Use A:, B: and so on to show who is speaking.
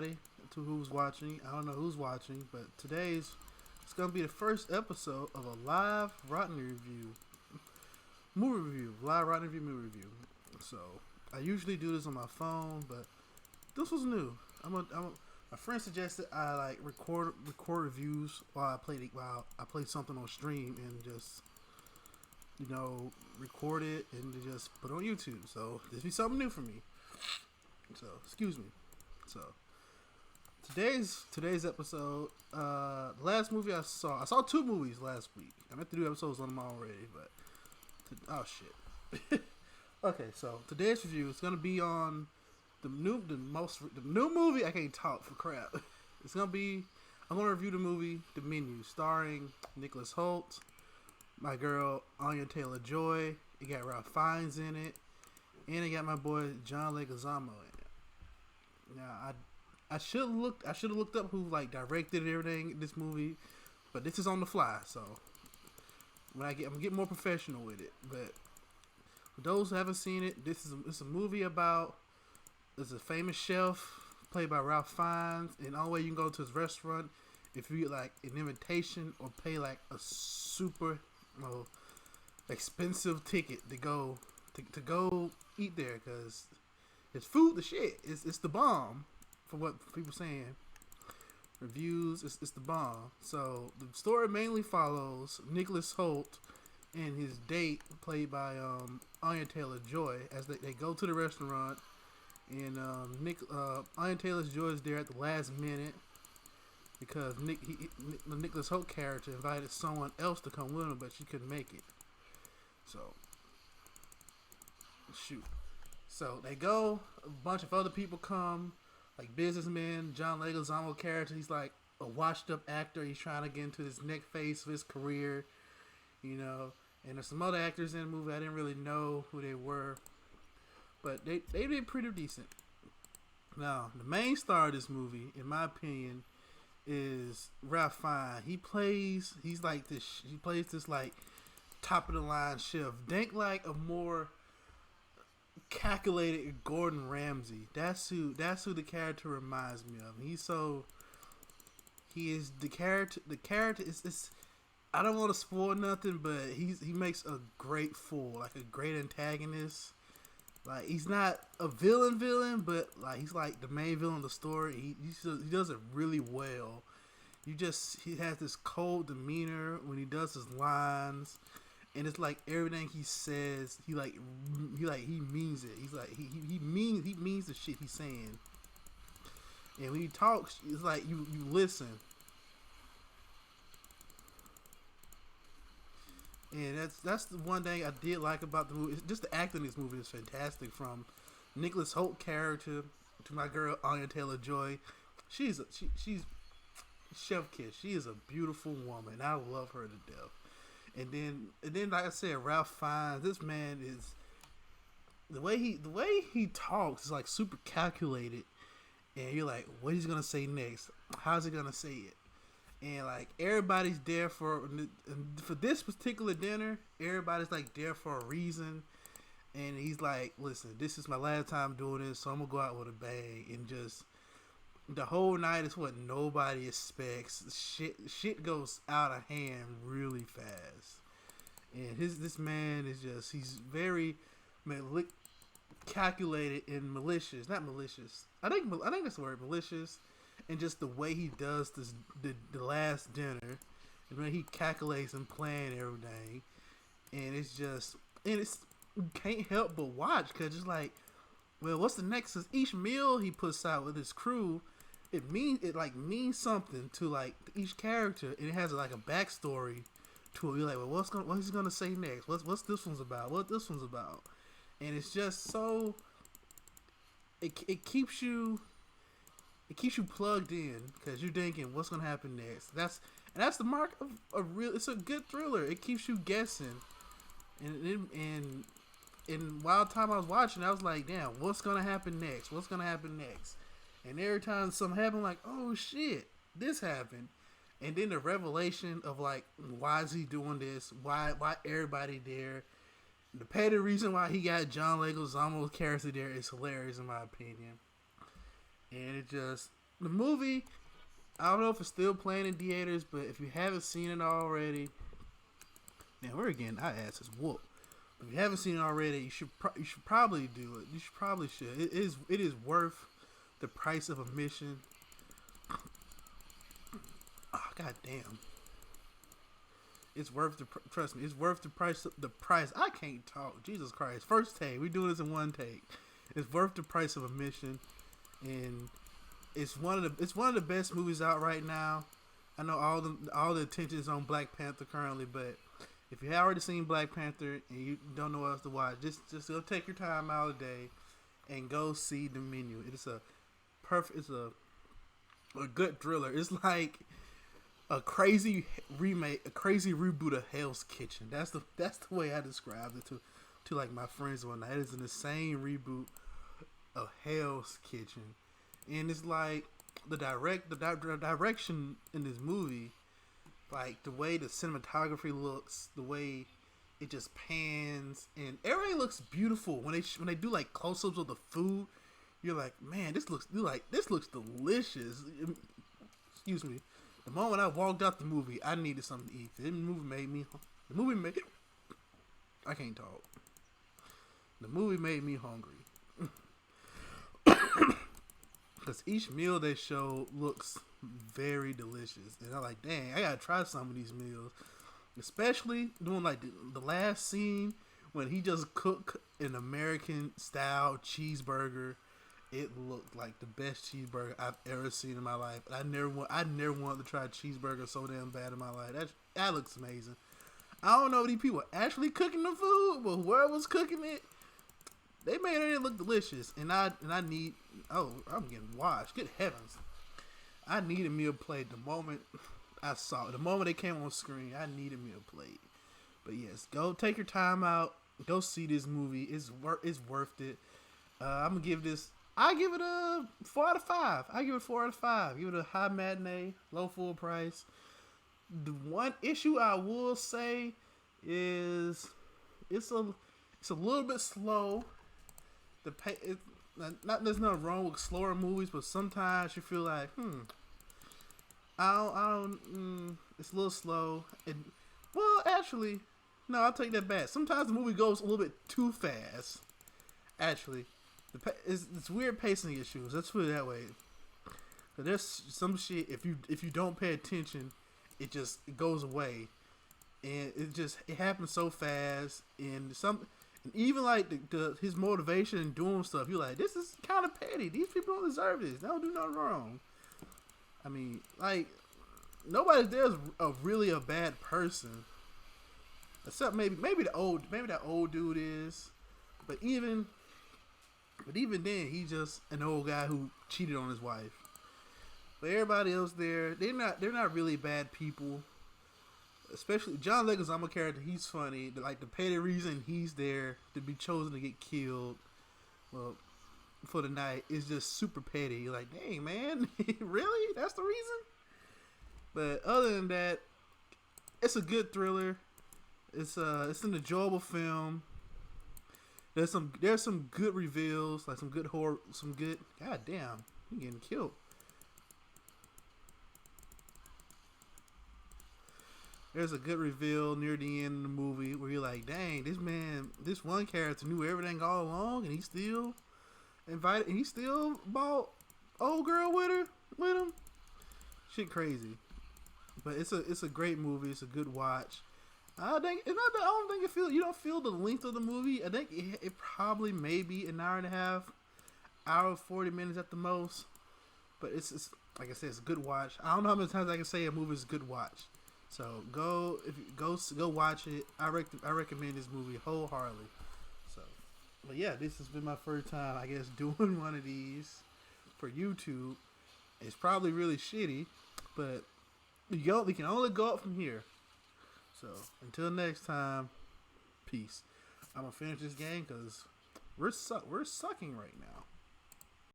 A: to who's watching. I don't know who's watching, but it's gonna be the first episode of a live Rotten review, live Rotten review movie review. So I usually do this on my phone, but this was new. My friend suggested I like record reviews while I play something on stream and just record it and just put it on YouTube. So this be something new for me. So excuse me. So today's episode. Last movie I saw two movies last week. I meant to do episodes on them already, but oh shit. Okay, so today's review is gonna be on the new movie. I can't talk for crap. I'm gonna review the movie The Menu, starring Nicholas Hoult, my girl Anya Taylor-Joy. It got Ralph Fiennes in it, and it got my boy John Leguizamo in it. Now I should have looked up who like directed everything in this movie, but this is on the fly. So I'm getting more professional with it. But for those who haven't seen it, it's a movie about there's a famous chef played by Ralph Fiennes, and the only way you can go to his restaurant if you get like an invitation or pay like a super expensive ticket to go eat there, because it's food the shit. It's the bomb, for what people saying. Reviews, it's the bomb. So the story mainly follows Nicholas Hoult and his date, played by Anya Taylor-Joy, as they go to the restaurant, and Anya Taylor-Joy is there at the last minute because the Nicholas Hoult character invited someone else to come with him, but she couldn't make it. So shoot. So they go. A bunch of other people come, like businessmen. John Leguizamo character, he's like a washed-up actor. He's trying to get into this next phase of his career, And there's some other actors in the movie. I didn't really know who they were, but they did pretty decent. Now, the main star of this movie, in my opinion, is Ralph Fiennes. He plays this like top of the line chef. Think like a more calculated Gordon Ramsay. That's who the character reminds me of. He is the character. The character is I don't want to spoil nothing, but he makes a great fool, like a great antagonist. Like, he's not a villain, but like he's like the main villain of the story. He does it really well. He has this cold demeanor when he does his lines, and it's like everything he says, he means it. He's like he means the shit he's saying. And when he talks, it's like you listen. And that's the one thing I did like about the movie. It's just the acting in this movie is fantastic. From Nicholas Hoult character to my girl Anya Taylor-Joy, she's chef kiss. She is a beautiful woman. I love her to death. And then like I said, Ralph Fiennes. This man is the way he talks is like super calculated, and you're like, what is he gonna say next? How's he gonna say it? And like everybody's there for this particular dinner. Everybody's like there for a reason. And he's like, listen, this is my last time doing this, so I'm gonna go out with a bang. And just the whole night is what nobody expects. Shit goes out of hand really fast. And this man is he's very calculated and malicious. Not malicious. I think that's the word, malicious. And just the way he does the last dinner, and when he calculates and plan everything, and it's you can't help but watch, because it's like, well, what's the next? Cause each meal he puts out with his crew, it means something to like each character, and it has like a backstory to it. You're like, well, what's he gonna say next? What's this one's about? What this one's about? And it's just so it keeps you plugged in, because you're thinking what's gonna happen next. That's the mark of a real. It's a good thriller. It keeps you guessing, and while time I was watching, I was like, damn, what's gonna happen next? What's gonna happen next? And every time something happened, like, oh shit, this happened, and then the revelation of like, why is he doing this? Why everybody there? The petty reason why he got John Leguizamo's character there is hilarious in my opinion. And it just The movie, I don't know if it's still playing in theaters, but if you haven't seen it already, man, we're getting our asses whooped. If you haven't seen it already, you should probably do it. You should probably should. It is worth the price of admission. Oh, God damn. It's worth the trust me. It's worth the price. The price. I can't talk. Jesus Christ. First take. We doing this in one take. It's worth the price of admission, and it's one of the best movies out right now. I know all the attention is on Black Panther currently, but if you have already seen Black Panther and you don't know what else to watch, just go take your time out of the day and go see the menu. It's a perfect. It's a good thriller. It's like a crazy remake, a crazy reboot of Hell's Kitchen. That's the way I described it to like my friends one night. It is an insane reboot of Hell's Kitchen, and it's like the direction in this movie, like the way the cinematography looks, the way it just pans, and everything looks beautiful when they do like close-ups of the food. You're like, man, this looks delicious. Excuse me. The moment I walked out the movie, I needed something to eat. The movie made I can't talk. The movie made me hungry. Because each meal they show looks very delicious. And I'm like, dang, I gotta try some of these meals. Especially doing like the last scene when he just cooked an American style cheeseburger. It looked like the best cheeseburger I've ever seen in my life. I never wanted to try a cheeseburger so damn bad in my life. That looks amazing. I don't know if these people actually cooking the food, but whoever was cooking it, they made it look delicious. And I need, I'm getting washed. Good heavens. I need a meal plate the moment I saw it. The moment it came on screen, I need a meal plate. But yes, go take your time out. Go see this movie. It's worth it. I'm going to give this, I give it a 4 out of 5. I give it 4 out of 5. Give it a high matinee, low full price. The one issue I will say is it's a little bit slow. There's nothing wrong with slower movies, but sometimes you feel like, it's a little slow. Well, actually, no, I'll take that back. Sometimes the movie goes a little bit too fast. Actually, it's weird pacing issues. Let's put it that way. But there's some shit if you don't pay attention, it goes away, and it happens so fast. And even like his motivation in doing stuff, you're like, this is kind of petty. These people don't deserve this. They don't do nothing wrong. I mean, like, nobody there's really a bad person, except maybe that old dude is, but even then, he's just an old guy who cheated on his wife. But everybody else there, they're not really bad people. Especially John Leguizamo's character, he's funny. Like the petty reason he's there to be chosen to get killed, well, for the night is just super petty. You're like, dang man, really? That's the reason? But other than that, it's a good thriller. It's an enjoyable film. There's some good reveals, like some good horror, some good. God damn, you getting killed. There's a good reveal near the end of the movie where you're like, dang, this one character knew everything all along, and he still bought old girl with him. Shit, crazy. But it's a great movie. It's a good watch. I don't think you don't feel the length of the movie. I think it probably maybe an hour and a half, hour 40 minutes at the most. But it's like I said, it's a good watch. I don't know how many times I can say a movie is a good watch. So go watch it. I recommend this movie wholeheartedly. So, but yeah, this has been my first time, I guess, doing one of these for YouTube. It's probably really shitty, but we can only go up from here. So until next time, peace. I'm gonna finish this game because we're sucking right now.